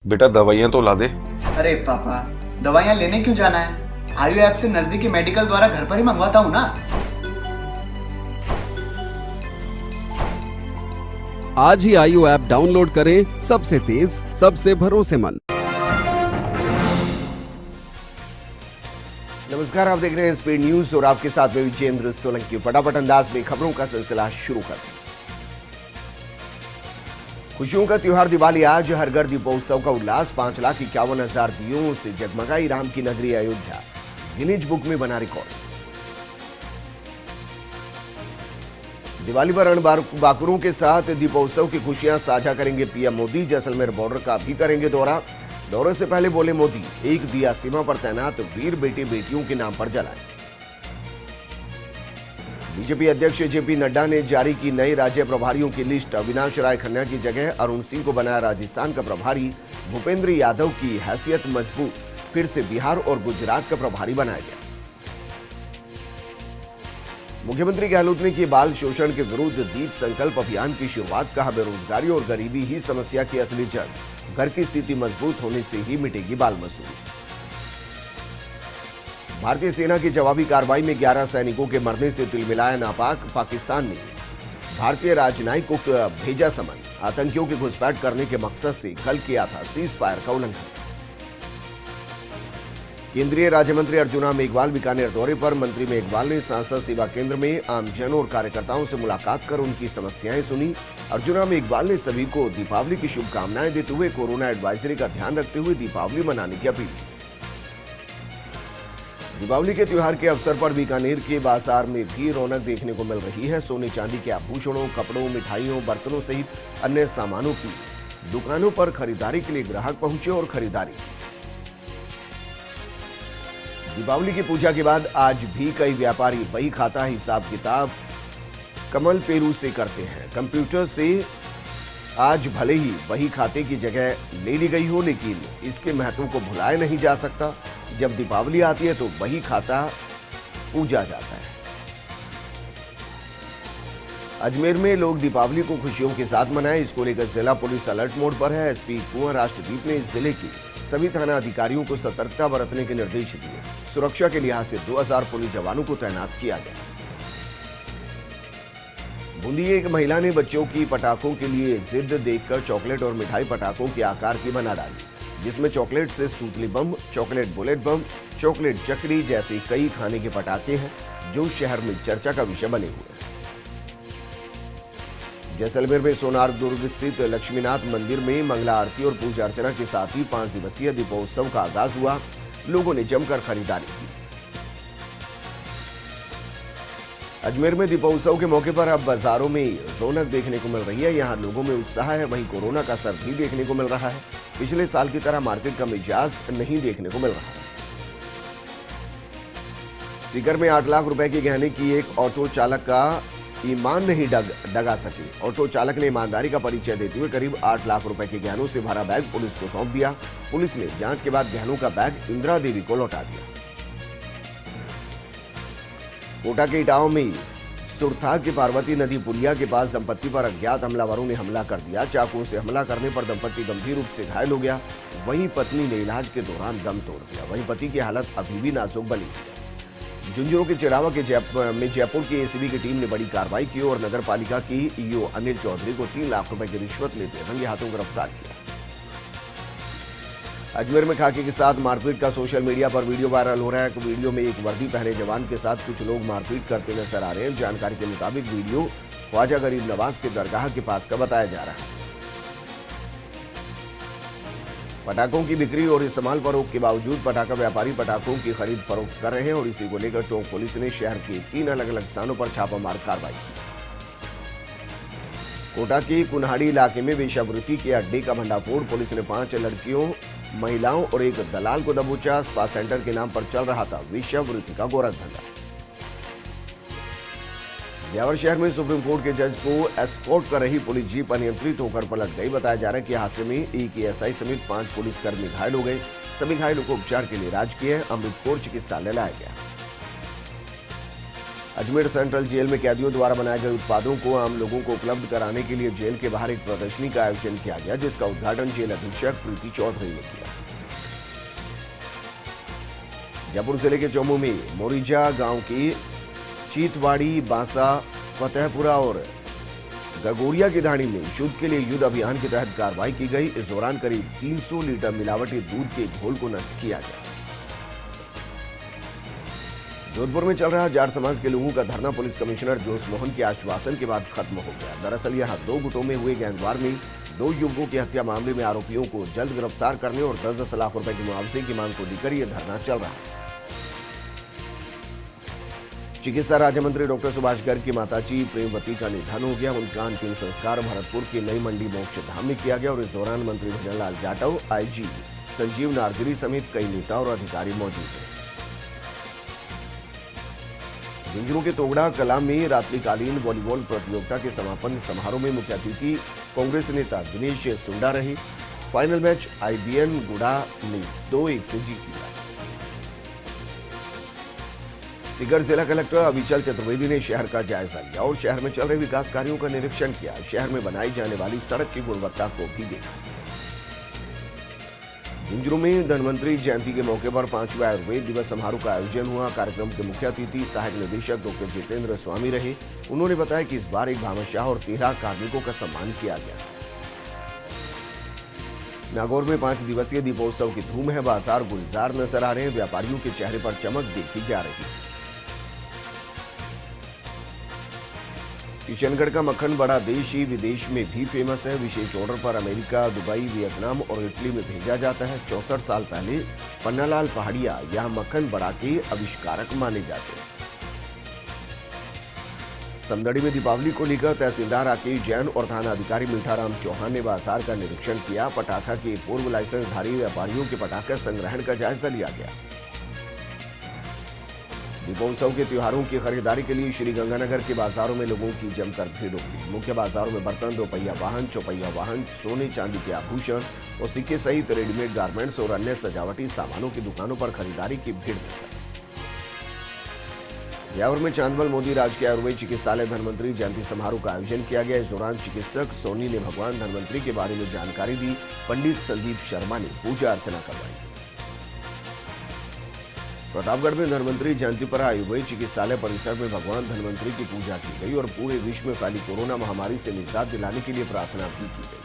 बेटा दवाइयाँ तो ला दे। अरे पापा, दवाइयाँ लेने क्यों जाना है? आयु ऐप से नजदीकी मेडिकल द्वारा घर पर ही मंगवाता हूँ ना। आज ही आयु ऐप डाउनलोड करें, सबसे तेज, सबसे भरोसेमंद। नमस्कार, आप देख रहे हैं स्पीड न्यूज और आपके साथ में विजेंद्र सोलंकी। फटाफट अंदाज में खबरों का सिलसिला शुरू करते हैं। खुशियों का त्योहार दिवाली आज हर घर दीपोत्सव का उल्लास। 5,51,000 दियों से जगमगाई राम की नगरी अयोध्या, गिनीज बुक में बना रिकॉर्ड। दिवाली पर रणबांकुरों के साथ दीपोत्सव की खुशियां साझा करेंगे पीएम मोदी। जैसलमेर बॉर्डर का भी करेंगे दौरा। दौरे से पहले बोले मोदी, एक दिया सीमा पर तैनात वीर बेटे बेटियों के नाम पर जलाए। बीजेपी अध्यक्ष जेपी नड्डा ने जारी की नए राज्य प्रभारियों की लिस्ट। अविनाश राय खन्ना की जगह अरुण सिंह को बनाया राजस्थान का प्रभारी। भूपेंद्र यादव की हैसियत मजबूत, फिर से बिहार और गुजरात का प्रभारी बनाया गया। मुख्यमंत्री गहलोत ने की बाल शोषण के विरुद्ध दीप संकल्प अभियान की शुरुआत। कहा, बेरोजगारी और गरीबी ही समस्या की असली जड़, घर की स्थिति मजबूत होने से ही मिटेगी बाल मजदूरी। भारतीय सेना की जवाबी कार्रवाई में 11 सैनिकों के मरने से तिलमिलाया नापाक। पाकिस्तान ने भारतीय राजनयिक को भेजा समन। आतंकियों की घुसपैठ करने के मकसद से कल किया था सीज फायर का उल्लंघन। केंद्रीय राज्य मंत्री अर्जुना मेघवाल बीकानेर दौरे पर। मंत्री मेघवाल ने सांसद सेवा केंद्र में आमजन और कार्यकर्ताओं से मुलाकात कर उनकी समस्याएं सुनी। अर्जुना मेघवाल ने सभी को दीपावली की शुभकामनाएं देते हुए कोरोना एडवाइजरी का ध्यान रखते हुए दीपावली मनाने की अपील की। दीपावली के त्योहार के अवसर पर बीकानेर के बाजार में भी रौनक देखने को मिल रही है। सोने चांदी के आभूषणों, कपड़ों, मिठाइयों, बर्तनों सहित अन्य सामानों की दुकानों पर खरीदारी के लिए ग्राहक पहुंचे और खरीदारी। दीपावली की पूजा के बाद आज भी कई व्यापारी बही खाता हिसाब किताब कमल पेरू से करते हैं। कंप्यूटर से आज भले ही बही खाते की जगह ले ली गई हो, लेकिन इसके महत्व को भुलाया नहीं जा सकता। जब दीपावली आती है तो बही खाता पूजा जाता है। अजमेर में लोग दीपावली को खुशियों के साथ मनाएं, इसको लेकर जिला पुलिस अलर्ट मोड पर है। एसपी कुंवर राष्ट्रदीप ने जिले के सभी थाना अधिकारियों को सतर्कता बरतने के निर्देश दिए। सुरक्षा के लिहाज से 2000 पुलिस जवानों को तैनात किया गया। बूंदी एक महिला ने बच्चों की पटाखों के लिए जिद देखकर चॉकलेट और मिठाई पटाखों के आकार की बना डाली, जिसमें चॉकलेट से सूतली बम, चॉकलेट बुलेट बम, चॉकलेट चक्री जैसे कई खाने के पटाखे हैं जो शहर में चर्चा का विषय बने हुए हैं। जैसलमेर में सोनार दुर्ग स्थित लक्ष्मीनाथ मंदिर में मंगला आरती और पूजा अर्चना के साथ ही 5 दिवसीय दीपोत्सव का आगाज हुआ। लोगों ने जमकर खरीदारी की। अजमेर में दीपोत्सव के मौके पर अब बाजारों में रौनक देखने को मिल रही है। यहाँ लोगों में उत्साह है, वहीं कोरोना का असर भी देखने को मिल रहा है। पिछले साल की तरह मार्केट का मिजाज नहीं देखने को मिल रहा है। सीकर में 8 लाख रुपए के गहने की एक ऑटो चालक का ईमान नहीं डगा सके। ऑटो चालक ने ईमानदारी का परिचय देते हुए करीब 8 लाख रुपए के गहनों से भरा बैग पुलिस को सौंप दिया। पुलिस ने जांच के बाद गहनों का बैग इंदिरा देवी को लौटा दिया। कोटा के इटावा में सुरथा के पार्वती नदी पुलिया के पास दंपत्ति पर अज्ञात हमलावरों ने हमला कर दिया। चाकुओं से हमला करने पर दंपत्ति गंभीर रूप से घायल हो गया। वहीं पत्नी ने इलाज के दौरान दम तोड़ दिया। वहीं पति की हालत अभी भी नाजुक बनी हुई है। झुंझुनू के चिड़ावा के जयपुर की एसीबी की टीम ने बड़ी कार्रवाई की और नगर पालिका की ईओ अनिल चौधरी को 3 लाख रुपए की रिश्वत लेते रंगे हाथों गिरफ्तार किया। अजमेर में खाकी के साथ मारपीट का सोशल मीडिया पर वीडियो वायरल हो रहा है। वीडियो में एक वर्दी पहने जवान के साथ कुछ लोग मारपीट करते नजर आ रहे हैं। जानकारी के मुताबिक वीडियो ख्वाजा गरीब नवाज के दरगाह के पास का बताया जा रहा है। पटाखों की बिक्री और इस्तेमाल पर रोक के बावजूद पटाखा व्यापारी पटाखों की खरीद फरोख्त कर रहे हैं और इसी को लेकर टोंक पुलिस ने शहर के 3 अलग अलग स्थानों पर छापामार कार्रवाई की। कोटा के कुन्हाड़ी इलाके में वेश्यावृत्ति के अड्डे का भंडाफोड़। पुलिस ने 5 लड़कियों, महिलाओं और एक दलाल को दबोचा। स्पा सेंटर के नाम पर चल रहा था वेश्यावृत्ति का गोरख धंधा। ब्यावर शहर में सुप्रीम कोर्ट के जज को एस्कॉर्ट कर रही पुलिस जीप अनियंत्रित होकर पलट गई। बताया जा रहा है कि हादसे में एक एएसआई समेत 5 पुलिसकर्मी घायल हो गए। सभी घायलों को उपचार के लिए राजकीय अमृतकोर चिकित्सालय लाया गया। अजमेर सेंट्रल जेल में कैदियों द्वारा बनाए गए उत्पादों को आम लोगों को उपलब्ध कराने के लिए जेल के बाहर एक प्रदर्शनी का आयोजन किया गया, जिसका उद्घाटन जेल अधीक्षक प्रीति चौधरी ने किया। जयपुर जिले के चौमू में मोरिजा गांव की चीतवाड़ी, बांसा, फतेहपुरा और गगोरिया की धाड़ी में शुद्ध के लिए युद्ध अभियान के तहत कार्रवाई की गई। इस दौरान करीब 300 लीटर मिलावटी दूध के घोल को नष्ट किया गया। जोधपुर में चल रहा जाट समाज के लोगों का धरना पुलिस कमिश्नर जोश मोहन के आश्वासन के बाद खत्म हो गया। दरअसल यहां 2 गुटों में हुए गैंगवार में 2 युवकों की हत्या मामले में आरोपियों को जल्द गिरफ्तार करने और 10-10 लाख रुपए के मुआवजे की मांग को लेकर यह धरना चल रहा है। चिकित्सा राज्य मंत्री डॉक्टर सुभाष गर्ग की माताजी प्रेमवती का निधन हो गया। उनका अंतिम संस्कार भरतपुर की नई मंडी मोक्ष धाम में किया गया और इस दौरान मंत्री भजनलाल जाटव, आईजी संजीव नारगिरी समेत कई नेता और अधिकारी मौजूद थे। झुंझुनू के तोगड़ा कला में रात्रिकालीन वॉलीबॉल प्रतियोगिता के समापन समारोह में मुख्य अतिथि कांग्रेस नेता दिनेश सुंडा रहे। फाइनल मैच आईबीएन गुड़ा ने 2-1 से जीत लिया। सीकर जिला कलेक्टर अविचल चतुर्वेदी ने शहर का जायजा लिया और शहर में चल रहे विकास कार्यों का निरीक्षण किया। शहर में बनाई जाने वाली सड़क की गुणवत्ता को भी देखा। झुंझुनू में धन्वंतरी जयंती के मौके पर 5वें आयुर्वेद दिवस समारोह का आयोजन हुआ। कार्यक्रम के मुख्य अतिथि सहायक निदेशक डॉक्टर जितेंद्र स्वामी रहे। उन्होंने बताया कि इस बार एक भामाशाह और 13 कार्मिकों का सम्मान किया गया। नागौर में 5 दिवसीय दीपोत्सव की धूम है। बाजार गुलजार नजर आ रहे हैं। व्यापारियों के चेहरे पर चमक देखी जा रही है। किशनगढ़ का मक्खन बड़ा देश ही विदेश में भी फेमस है। विशेष ऑर्डर पर अमेरिका, दुबई, वियतनाम और इटली में भेजा जाता है। 64 साल पहले पन्नालाल पहाड़िया यहां मक्खन बड़ा के आविष्कारक माने जाते हैं। समदड़ी में दीपावली को लेकर तहसीलदार राकेश जैन और थाना अधिकारी मीठाराम चौहान ने बाजार का निरीक्षण किया। पटाखा के पूर्व लाइसेंसधारी व्यापारियों के पटाखा संग्रहण का जायजा लिया गया। दीपोत्सव के त्योहारों की खरीदारी के लिए श्रीगंगानगर के बाजारों में लोगों की जमकर भीड़ उमड़ी। मुख्य बाजारों में बर्तन, 2 पहिया वाहन, चौपहिया वाहन, सोने चांदी के आभूषण और सिक्के सहित रेडीमेड गारमेंट्स और अन्य सजावटी सामानों की दुकानों पर खरीदारी की भीड़ नजर आई। ब्यावर में चांदमल मोदी राजकीय आयुर्वेद चिकित्सालय धन्वंतरी जयंती समारोह का आयोजन किया गया। इस दौरान चिकित्सक सोनी ने भगवान धन्वंतरी के बारे में जानकारी दी। पंडित संदीप शर्मा ने पूजा अर्चना करवाई। प्रतापगढ़ में धन्वंतरी जयंती पर आयुर्वेद चिकित्सालय परिसर में भगवान धन्वंतरी की पूजा की गई और पूरे विश्व में फैली कोरोना महामारी से निजात दिलाने के लिए प्रार्थना भी की गई।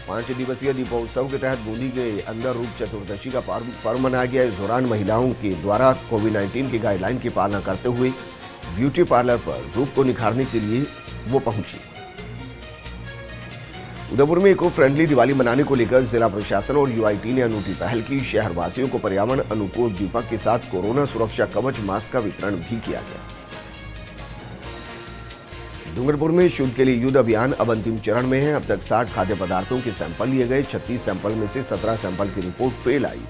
5 दिवसीय दीपोत्सव के तहत बूंदी के अंदर रूप चतुर्दशी का पर्व मनाया गया। इस दौरान महिलाओं के द्वारा कोविड-19 की गाइडलाइन की पालना करते हुए ब्यूटी पार्लर पर रूप को निखारने के लिए वो पहुंची। उदयपुर में इको फ्रेंडली दिवाली मनाने को लेकर जिला प्रशासन और यूआईटी ने अनूठी पहल की। शहरवासियों को पर्यावरण अनुकूल दीपक के साथ कोरोना सुरक्षा कवच मास्क का वितरण भी किया गया। डूंगरपुर में शुद्ध के लिए युद्ध अभियान अब अंतिम चरण में है। अब तक 60 खाद्य पदार्थों के सैंपल लिए गए। 36 सैंपल में से 17 सैंपल की रिपोर्ट फेल आई।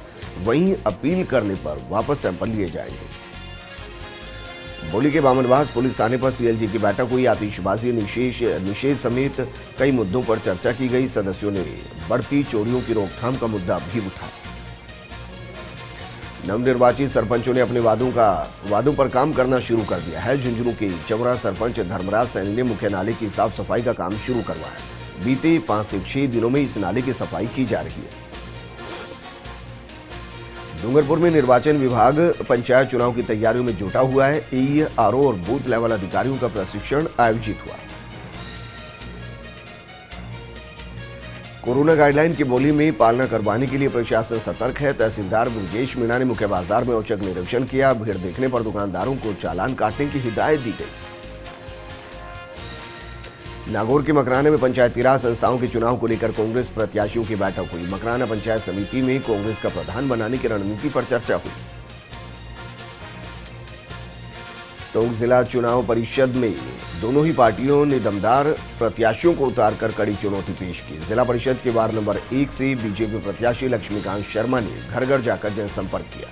वहीं अपील करने पर वापस सैंपल लिए जाएंगे। बोली के बामनवास पुलिस थाने पर सीएलजी की बैठक हुई। आतिशबाजी निषेध समेत कई मुद्दों पर चर्चा की गई। सदस्यों ने बढ़ती चोरियों की रोकथाम का मुद्दा भी उठाया। नवनिर्वाचित सरपंचों ने अपने वादों पर काम करना शुरू कर दिया है। झुंझुनू के चवरा सरपंच धर्मराज सैनी ने मुख्य नाले की साफ सफाई का काम शुरू करवाया। बीते 5 से 6 दिनों में इस नाले की सफाई की जा रही है। डूंगरपुर में निर्वाचन विभाग पंचायत चुनाव की तैयारियों में जुटा हुआ है। एई, आरओ और बूथ लेवल अधिकारियों का प्रशिक्षण आयोजित हुआ। कोरोना गाइडलाइन की बोली में पालना करवाने के लिए प्रशासन सतर्क है। तहसीलदार ब्रजेश मीणा ने मुख्य बाजार में औचक निरीक्षण किया। भीड़ देखने पर दुकानदारों को चालान काटने की हिदायत दी गई। नागौर के मकराना में पंचायती राज संस्थाओं के चुनाव को लेकर कांग्रेस प्रत्याशियों की बैठक हुई। मकराना पंचायत समिति में कांग्रेस का प्रधान बनाने की रणनीति पर चर्चा हुई। टोंक जिला चुनाव परिषद में दोनों ही पार्टियों ने दमदार प्रत्याशियों को उतारकर कड़ी चुनौती पेश की। जिला परिषद के वार्ड नंबर 1 से बीजेपी प्रत्याशी लक्ष्मीकांत शर्मा ने घर घर जाकर जनसंपर्क किया।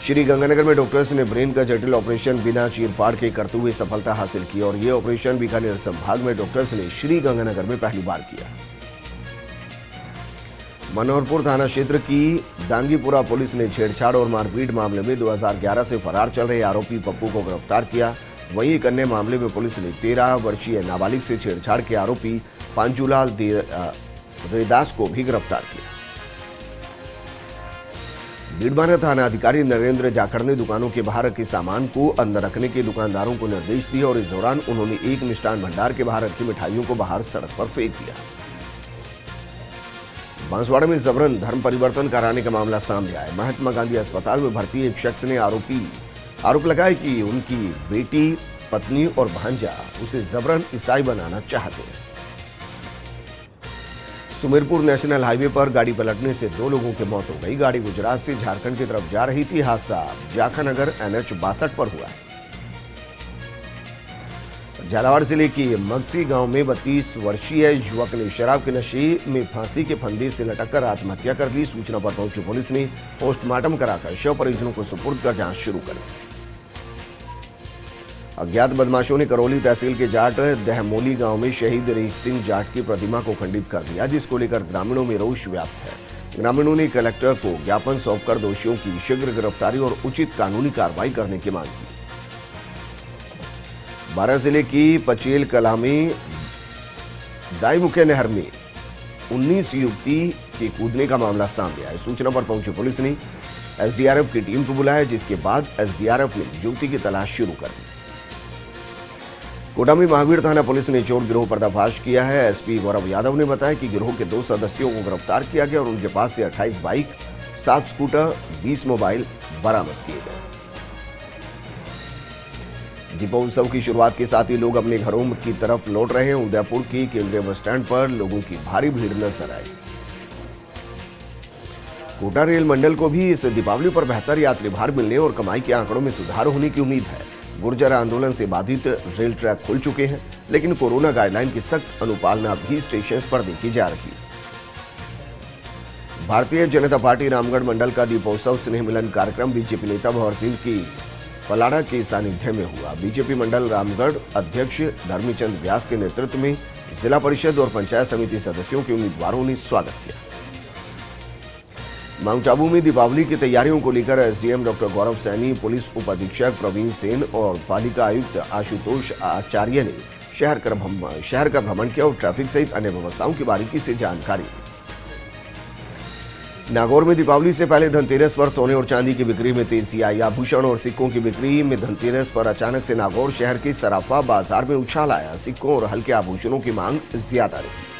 श्रीगंगानगर में डॉक्टर्स ने ब्रेन का जटिल ऑपरेशन बिना चीरफाड़ के करते हुए सफलता हासिल की और ये ऑपरेशन बीकानेर संभाग में डॉक्टर्स ने श्रीगंगानगर में पहली बार किया। मनोहरपुर थाना क्षेत्र की दांगीपुरा पुलिस ने छेड़छाड़ और मारपीट मामले में 2011 से फरार चल रहे आरोपी पप्पू को गिरफ्तार किया। वहीं एक अन्य मामले में पुलिस ने 13 वर्षीय नाबालिग से छेड़छाड़ के आरोपी पांचूलाल रेदास को भी गिरफ्तार किया। भीड़भाड़ थाना अधिकारी नरेंद्र जाखड़ ने दुकानों के बाहर रखे सामान को अंदर रखने के दुकानदारों को निर्देश दिए और इस दौरान उन्होंने एक मिष्ठान भंडार के बाहर रखी मिठाइयों को बाहर सड़क पर फेंक दिया। बांसवाड़ा में जबरन धर्म परिवर्तन कराने का मामला सामने आया। महात्मा गांधी अस्पताल में भर्ती एक शख्स ने आरोप लगाया कि उनकी बेटी, पत्नी और भांजा उसे जबरन ईसाई बनाना चाहते हैं। सुमेरपुर नेशनल हाईवे पर गाड़ी पलटने से 2 लोगों की मौत हो गई। गाड़ी गुजरात से झारखंड की तरफ जा रही थी। हादसा जाखानगर NH 62 पर हुआ। झालावाड़ जिले के मगसी गांव में 32 वर्षीय युवक ने शराब के नशे में फांसी के फंदे से लटककर आत्महत्या कर ली। सूचना पर पहुंची पुलिस ने पोस्टमार्टम कराकर शव परिजनों को सुपुर्द कर जांच शुरू कर दी। अज्ञात बदमाशों ने करौली तहसील के जाट दहमोली गांव में शहीद रीछ सिंह जाट की प्रतिमा को खंडित कर दिया, जिसको लेकर ग्रामीणों में रोष व्याप्त है। ग्रामीणों ने कलेक्टर को ज्ञापन सौंपकर दोषियों की शीघ्र गिरफ्तारी और उचित कानूनी कार्रवाई करने की मांग की। बारां जिले की पचेल कला में दाईमुखे नहर में 19 युवती के कूदने का मामला सामने आया। सूचना पर पहुंची पुलिस ने SDRF की टीम को बुलाया, जिसके बाद SDRF ने युवती की तलाश शुरू कर दी। कोटा में महावीर थाना पुलिस ने चोर गिरोह पर्दाफाश किया है। SP गौरव यादव ने बताया कि गिरोह के 2 सदस्यों को गिरफ्तार किया गया और उनके पास से 28 बाइक, 7 स्कूटर, 20 मोबाइल बरामद किए गए। दीपोत्सव की शुरुआत के साथ ही लोग अपने घरों की तरफ लौट रहे हैं। उदयपुर की केंद्रीय बस स्टैंड पर लोगों की भारी भीड़ नजर आई। कोटा रेल मंडल को भी इस दीपावली पर बेहतर यात्री भार मिलने और कमाई के आंकड़ों में सुधार होने की उम्मीद है। गुर्जर आंदोलन से बाधित रेल ट्रैक खुल चुके हैं, लेकिन कोरोना गाइडलाइन की सख्त अनुपालना भी स्टेशन पर देखी जा रही है। भारतीय जनता पार्टी रामगढ़ मंडल का दीपोत्सव स्नेह मिलन कार्यक्रम बीजेपी नेता भंवर सिंह की पलाड़ा के सानिध्य में हुआ। बीजेपी मंडल रामगढ़ अध्यक्ष धर्मीचंद व्यास के नेतृत्व में जिला परिषद और पंचायत समिति सदस्यों के उम्मीदवारों ने स्वागत किया। माउंट आबू में दीपावली की तैयारियों को लेकर SDM डॉक्टर गौरव सैनी, पुलिस उप अधीक्षक प्रवीण सेन और पालिका आयुक्त आशुतोष आचार्य ने शहर का भ्रमण किया और ट्रैफिक सहित अन्य व्यवस्थाओं की बारीकी से जानकारी दी। नागौर में दीपावली से पहले धनतेरस पर सोने और चांदी की बिक्री में तेजी आई। आभूषण और सिक्कों की बिक्री में धनतेरस पर अचानक से नागौर शहर के सराफा बाजार में उछाल आया। सिक्कों और हल्के आभूषणों की मांग ज्यादा रही।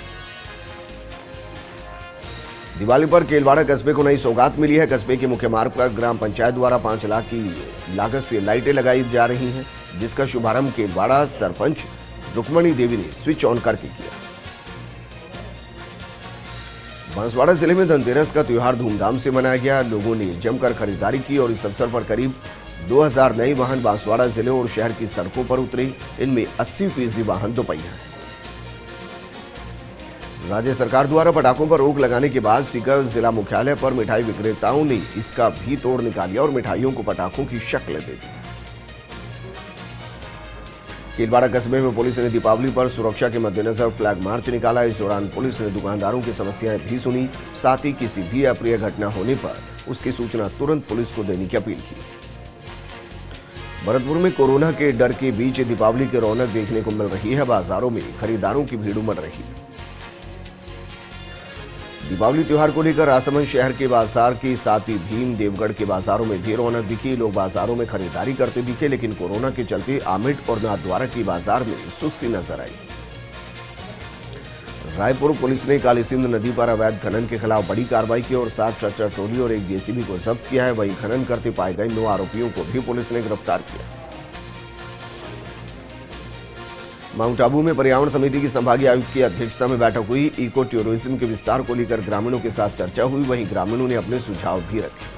दिवाली पर केलवाड़ा कस्बे को नई सौगात मिली है। कस्बे के मुख्य मार्ग पर ग्राम पंचायत द्वारा 5 लाख की लागत से लाइटें लगाई जा रही हैं, जिसका शुभारंभ केलवाड़ा सरपंच रुक्मणी देवी ने स्विच ऑन करके किया। बांसवाड़ा जिले में धनतेरस का त्योहार धूमधाम से मनाया गया। लोगों ने जमकर खरीदारी की और इस अवसर पर करीब 2000 नए वाहन बांसवाड़ा जिले और शहर की सड़कों पर उतरे। इनमें 80% वाहन दोपहिया हैं। राज्य सरकार द्वारा पटाखों पर रोक लगाने के बाद सीकर जिला मुख्यालय पर मिठाई विक्रेताओं ने इसका भी तोड़ निकाला और मिठाइयों को पटाखों की शक्ल दे दी। केलवाड़ा कस्बे में पुलिस ने दीपावली पर सुरक्षा के मद्देनजर फ्लैग मार्च निकाला। इस दौरान पुलिस ने दुकानदारों की समस्याएं भी सुनी, साथ ही किसी भी अप्रिय घटना होने पर उसकी सूचना तुरंत पुलिस को देने की अपील की। भरतपुर में कोरोना के डर के बीच दीपावली की रौनक देखने को मिल रही है। बाजारों में खरीदारों की भीड़ उमड़ रही है। दीपावली त्योहार को लेकर राजसमंद शहर के बाजार के साथ ही भीम देवगढ़ के बाजारों में भी रौनक दिखी। लोग बाजारों में खरीदारी करते दिखे, लेकिन कोरोना के चलते आमिड और नाथद्वारा की बाजार में सुस्ती नजर आई। रायपुर पुलिस ने काली सिंध नदी पर अवैध खनन के खिलाफ बड़ी कार्रवाई की और 7 ट्रैक्टर ट्रॉली और एक JCB को जब्त किया है। वहीं खनन करते पाए गए 9 आरोपियों को भी पुलिस ने गिरफ्तार किया। माउंट आबू में पर्यावरण समिति की संभागीय आयुक्त की अध्यक्षता में बैठक हुई। इको टूरिज्म के विस्तार को लेकर ग्रामीणों के साथ चर्चा हुई। वहीं ग्रामीणों ने अपने सुझाव भी रखे।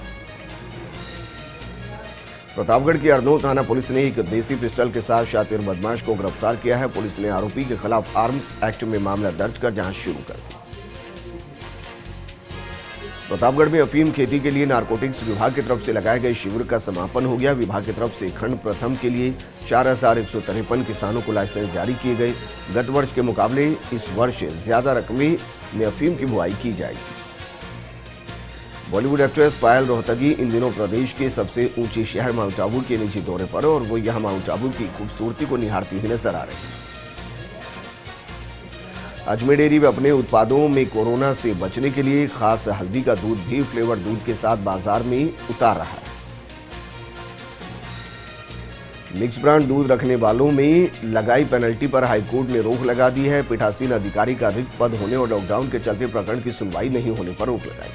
प्रतापगढ़ की अरनोद थाना पुलिस ने एक देसी पिस्टल के साथ शातिर बदमाश को गिरफ्तार किया है। पुलिस ने आरोपी के खिलाफ आर्म्स एक्ट में मामला दर्ज कर जांच शुरू कर दी। प्रतापगढ़ में अफीम खेती के लिए नारकोटिक्स विभाग की तरफ से लगाए गए शिविर का समापन हो गया। विभाग की तरफ से खंड प्रथम के लिए 4153 किसानों को लाइसेंस जारी किए गए। गत वर्ष के मुकाबले इस वर्ष ज्यादा रकमें में अफीम की बुआई की जाएगी। बॉलीवुड एक्ट्रेस पायल रोहतगी इन दिनों प्रदेश के सबसे ऊंचे शहर माउंट आबू के निजी दौरे पर और वो यहां माउंट आबू की खूबसूरती को निहारती हुई नजर आ रही है। अजमेर डेयरी में अपने उत्पादों में कोरोना से बचने के लिए खास हल्दी का दूध भी फ्लेवर दूध के साथ बाजार में उतार रहा है। मिक्स ब्रांड दूध रखने वालों में लगाई पेनल्टी पर हाईकोर्ट ने रोक लगा दी है। पीठासीन अधिकारी का रिक्त पद होने और लॉकडाउन के चलते प्रकरण की सुनवाई नहीं होने पर रोक लगाई।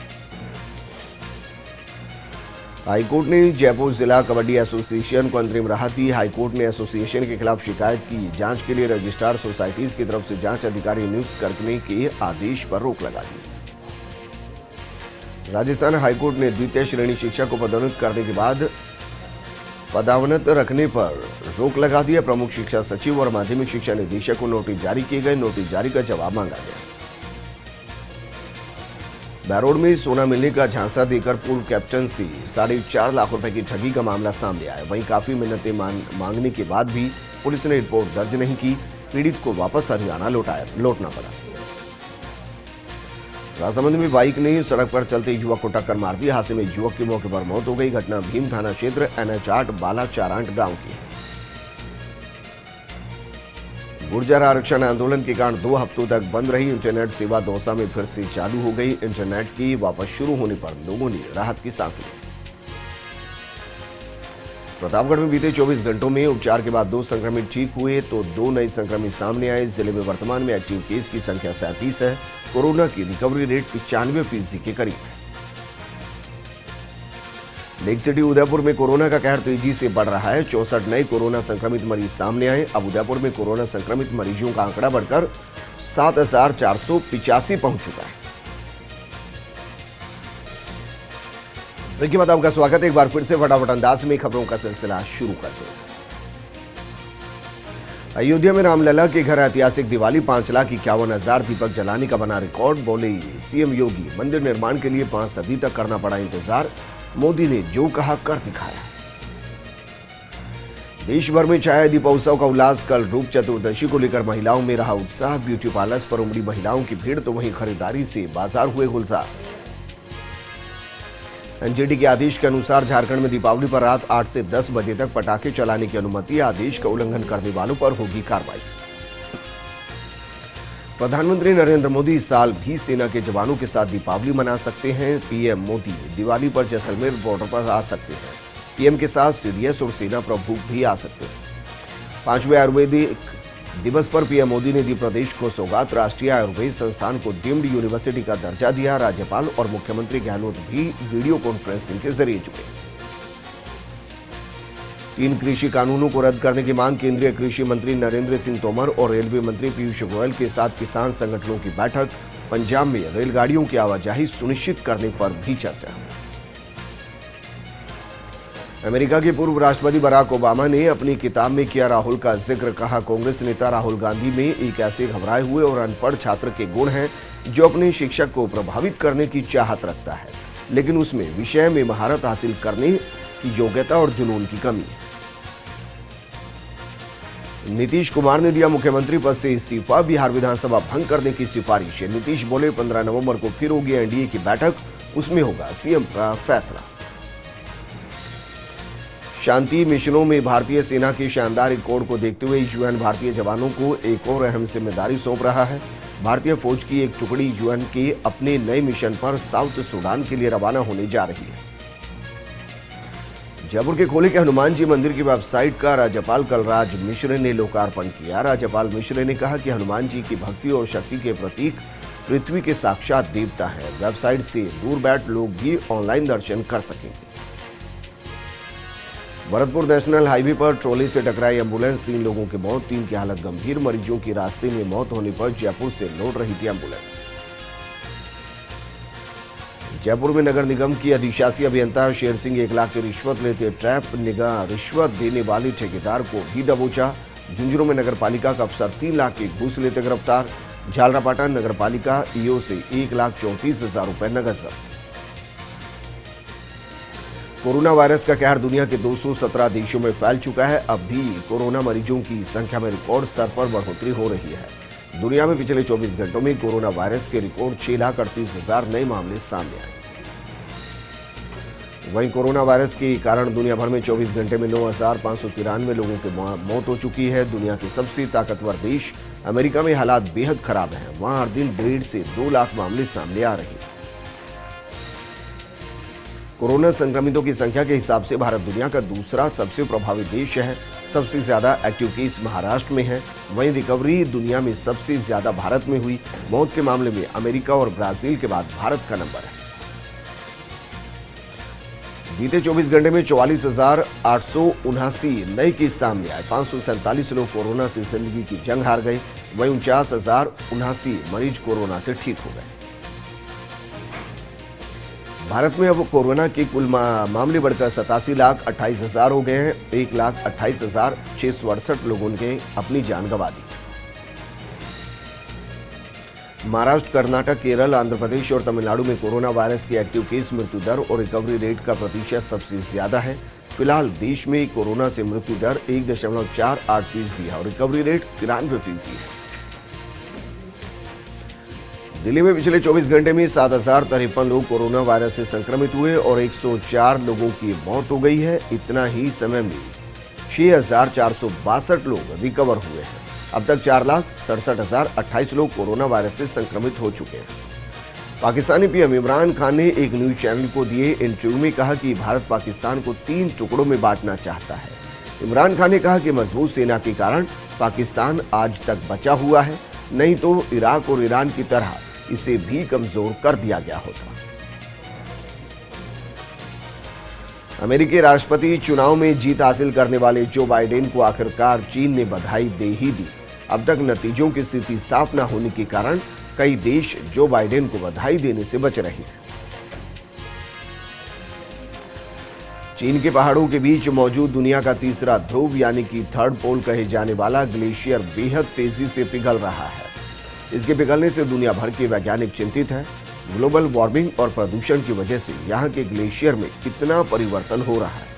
हाईकोर्ट ने जयपुर जिला कबड्डी एसोसिएशन को अंतरिम राहत दी। हाईकोर्ट ने एसोसिएशन के खिलाफ शिकायत की जांच के लिए रजिस्ट्रार सोसाइटीज की तरफ से जांच अधिकारी नियुक्त करने के आदेश पर रोक लगा दी। राजस्थान हाईकोर्ट ने द्वितीय श्रेणी शिक्षक को पदोन्नत करने के बाद पदावनत रखने पर रोक लगा दिया। प्रमुख शिक्षा सचिव और माध्यमिक शिक्षा निदेशक को नोटिस जारी किए गए। नोटिस जारी का जवाब मांगा गया। बैरोड में सोना मिलने का झांसा देकर पूर्व कैप्टन से 4.5 लाख रुपए की ठगी का मामला सामने आया। वहीं काफी मिन्नतें मांगने के बाद भी पुलिस ने रिपोर्ट दर्ज नहीं की। पीड़ित को वापस हरियाणा लौटना पड़ा। राजसमंद में बाइक ने सड़क पर चलते युवक को टक्कर मार दी। हादसे में युवक की मौके पर मौत हो गई। घटना भीम थाना क्षेत्र NH8 बाला चारांट गांव की है। गुर्जर आरक्षण आंदोलन के कारण 2 हफ्तों तक बंद रही इंटरनेट सेवा दौसा में फिर से चालू हो गई। इंटरनेट की वापस शुरू होने पर लोगों ने राहत की सांस ली। प्रतापगढ़ में बीते 24 घंटों में उपचार के बाद 2 संक्रमित ठीक हुए तो 2 नए संक्रमित सामने आए। जिले में वर्तमान में एक्टिव केस की संख्या 37 है। कोरोना की रिकवरी रेट 95% के करीब है। लेक सिटी उदयपुर में कोरोना का कहर तेजी से बढ़ रहा है। 64 नए कोरोना संक्रमित मरीज सामने आए। अब उदयपुर में कोरोना संक्रमित मरीजों का आंकड़ा बढ़कर 7,485 पहुंच चुका है। ब्रेक के बाद आपका स्वागत है। एक बार फिर से फटाफट अंदाज में खबरों का सिलसिला शुरू करते हैं। अयोध्या में रामलला के घर ऐतिहासिक दिवाली 5,51,000 दीपक जलाने का बना रिकॉर्ड। बोले सीएम योगी, मंदिर निर्माण के लिए 5 सदी तक करना पड़ा इंतजार। मोदी ने जो कहा कर दिखाया। देश भर में छाया दीपोत्सव का उल्लास। कल रूप चतुर्दशी को लेकर महिलाओं में रहा उत्साह। ब्यूटी पार्लर्स पर उमड़ी महिलाओं की भीड़ तो वहीं खरीदारी से बाजार हुए गुलजार। एनजीटी के आदेश के अनुसार झारखंड में दीपावली पर रात 8 से 10 बजे तक पटाखे चलाने की अनुमति। आदेश का उल्लंघन करने वालों पर होगी कार्रवाई। प्रधानमंत्री नरेंद्र मोदी इस साल भी सेना के जवानों के साथ दीपावली मना सकते हैं। पीएम मोदी दिवाली पर जैसलमेर बॉर्डर पर आ सकते हैं। पीएम के साथ सीडीएस और सेना प्रमुख भी आ सकते हैं। 5वें आयुर्वेदिक दिवस पर पीएम मोदी ने दी प्रदेश को सौगात। राष्ट्रीय आयुर्वेद संस्थान को डीम्ड यूनिवर्सिटी का दर्जा दिया। राज्यपाल और मुख्यमंत्री गहलोत भी वीडियो कॉन्फ्रेंसिंग के जरिए जुड़े। 3 कृषि कानूनों को रद्द करने की मांग। केंद्रीय कृषि मंत्री नरेंद्र सिंह तोमर और रेलवे मंत्री पीयूष गोयल के साथ किसान संगठनों की बैठक। पंजाब में रेलगाड़ियों की आवाजाही सुनिश्चित करने पर भी चर्चा। अमेरिका के पूर्व राष्ट्रपति बराक ओबामा ने अपनी किताब में किया राहुल का जिक्र। कहा, कांग्रेस नेता राहुल गांधी में एक ऐसे घबराए हुए और अनपढ़ छात्र के गुण हैं जो अपने शिक्षक को प्रभावित करने की चाहत रखता है, लेकिन उसमें विषय में महारत हासिल करने की योग्यता और जुनून की कमी है। नीतीश कुमार ने दिया मुख्यमंत्री पद से इस्तीफा। बिहार विधानसभा भंग करने की सिफारिश। नीतीश बोले 15 नवंबर को फिर होगी एनडीए की बैठक, उसमें होगा सीएम का फैसला। शांति मिशनों में भारतीय सेना के शानदार रिकॉर्ड को देखते हुए यूएन भारतीय जवानों को एक और अहम जिम्मेदारी सौंप रहा है। भारतीय फौज की एक टुकड़ी यूएन के अपने नए मिशन पर साउथ सूडान के लिए रवाना होने जा रही है। जयपुर के खोले के हनुमान जी मंदिर की वेबसाइट का राज्यपाल कलराज मिश्र ने लोकार्पण किया। राज्यपाल मिश्र ने कहा कि हनुमान जी की भक्ति और शक्ति के प्रतीक पृथ्वी के साक्षात देवता है। वेबसाइट से दूर बैठ लोग भी ऑनलाइन दर्शन कर सकेंगे। भरतपुर नेशनल हाईवे पर ट्रॉली से टकराई एम्बुलेंस, 3 लोगों की मौत, 3 की हालत गंभीर। मरीजों की रास्ते में मौत होने पर जयपुर से लौट रही थी एम्बुलेंस। जयपुर में नगर निगम की अधिशासी अभियंता शेर सिंह 1 लाख की रिश्वत लेते ट्रैप। निगाह रिश्वत देने वाले ठेकेदार को भी दबोचा। झुंझुनू में नगर पालिका का अफसर 3 लाख की घूस लेते गिरफ्तार। झालरापाटन नगर पालिका ईओ से 1,34,000 रुपए नगद जब्त। कोरोना वायरस का कहर दुनिया के 217 देशों में फैल चुका है। अब भी कोरोना मरीजों की संख्या में रिकॉर्ड स्तर पर बढ़ोतरी हो रही है। दुनिया में पिछले 24 घंटों में कोरोना वायरस के रिकॉर्ड 6,38,000 नए मामले सामने आए। वहीं कोरोना वायरस के कारण दुनिया भर में 24 घंटे में 9,593 लोगों की मौत हो चुकी है। दुनिया के सबसे ताकतवर देश अमेरिका में हालात बेहद खराब हैं। वहां हर दिन 1.5 से 2 लाख मामले सामने आ रहे हैं। कोरोना संक्रमितों की संख्या के हिसाब से भारत दुनिया का दूसरा सबसे प्रभावित देश है। सबसे ज्यादा एक्टिव केस महाराष्ट्र में है। वहीं रिकवरी दुनिया में सबसे ज्यादा भारत में हुई। मौत के मामले में अमेरिका और ब्राजील के बाद भारत का नंबर है। बीते 24 घंटे में 44,879 नए केस सामने आए। 547 लोग कोरोना से जिंदगी की जंग हार गए। वहीं 49,079 मरीज कोरोना से ठीक हो गए। भारत में अब कोरोना के कुल मामले बढ़कर 87,28,000 हो गए हैं। 1,28,668 लोगों ने अपनी जान गंवा दी। महाराष्ट्र, कर्नाटक, केरल, आंध्र प्रदेश और तमिलनाडु में कोरोना वायरस के एक्टिव केस, मृत्यु दर और रिकवरी रेट का प्रतिशत सबसे ज्यादा है। फिलहाल देश में कोरोना से मृत्यु दर 1.48% है और रिकवरी रेट 93% है। दिल्ली में पिछले 24 घंटे में 7,053 लोग कोरोना वायरस से संक्रमित हुए और 104 लोगों की मौत हो गई है। इतना ही समय में 6,462 लोग रिकवर हुए हैं। अब तक 4,67,028 लोग कोरोना वायरस से संक्रमित हो चुके हैं। पाकिस्तानी पीएम इमरान खान ने एक न्यूज चैनल को दिए इंटरव्यू में कहा कि भारत पाकिस्तान को 3 टुकड़ों में बांटना चाहता है। इमरान खान ने कहा कि मजबूत सेना के कारण पाकिस्तान आज तक बचा हुआ है, नहीं तो इराक और ईरान की तरह इसे भी कमजोर कर दिया गया होता। अमेरिकी राष्ट्रपति चुनाव में जीत हासिल करने वाले जो बाइडेन को आखिरकार चीन ने बधाई दे ही दी। अब तक नतीजों की स्थिति साफ न होने के कारण कई देश जो बाइडेन को बधाई देने से बच रहे हैं। चीन के पहाड़ों के बीच मौजूद दुनिया का तीसरा ध्रुव यानी कि थर्ड पोल कहे जाने वाला ग्लेशियर बेहद तेजी से पिघल रहा है। इसके पिघलने से दुनिया भर के वैज्ञानिक चिंतित हैं। ग्लोबल वार्मिंग और प्रदूषण की वजह से यहाँ के ग्लेशियर में कितना परिवर्तन हो रहा है।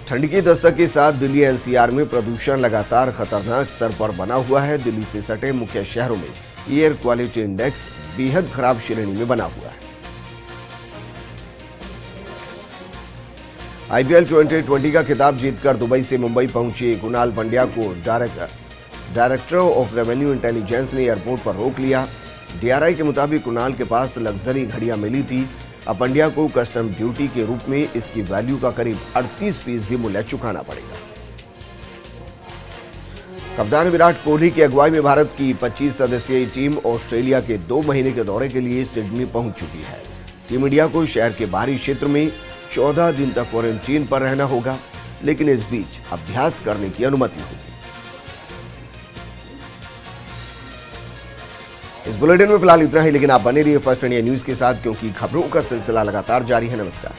ठंड की दस्तक के साथ दिल्ली एनसीआर में प्रदूषण लगातार खतरनाक स्तर पर बना हुआ है। दिल्ली से सटे मुख्य शहरों में एयर क्वालिटी इंडेक्स बेहद खराब श्रेणी में बना हुआ है। आईपीएल 2020 का खिताब जीतकर दुबई से मुंबई पहुंचे कुणाल पंड्या को डायरेक्टर ऑफ रेवेन्यू इंटेलिजेंस ने एयरपोर्ट पर रोक लिया। डीआरआई के मुताबिक कुणाल के पास लग्जरी घड़ियां मिली थी। अब पंड्या को कस्टम ड्यूटी के रूप में इसकी वैल्यू का करीब 38% मूल्य चुकाना पड़ेगा। कप्तान विराट कोहली की अगुवाई में भारत की 25 सदस्यीय टीम ऑस्ट्रेलिया के 2 महीने के दौरे के लिए सिडनी पहुंच चुकी है। टीम इंडिया को शहर के बाहरी क्षेत्र में 14 दिन तक क्वारंटीन पर रहना होगा, लेकिन इस बीच अभ्यास करने की अनुमति होगी। इस बुलेटिन में फिलहाल इतना ही, लेकिन आप बने रहिए फर्स्ट इंडिया न्यूज के साथ, क्योंकि खबरों का सिलसिला लगातार जारी है। नमस्कार।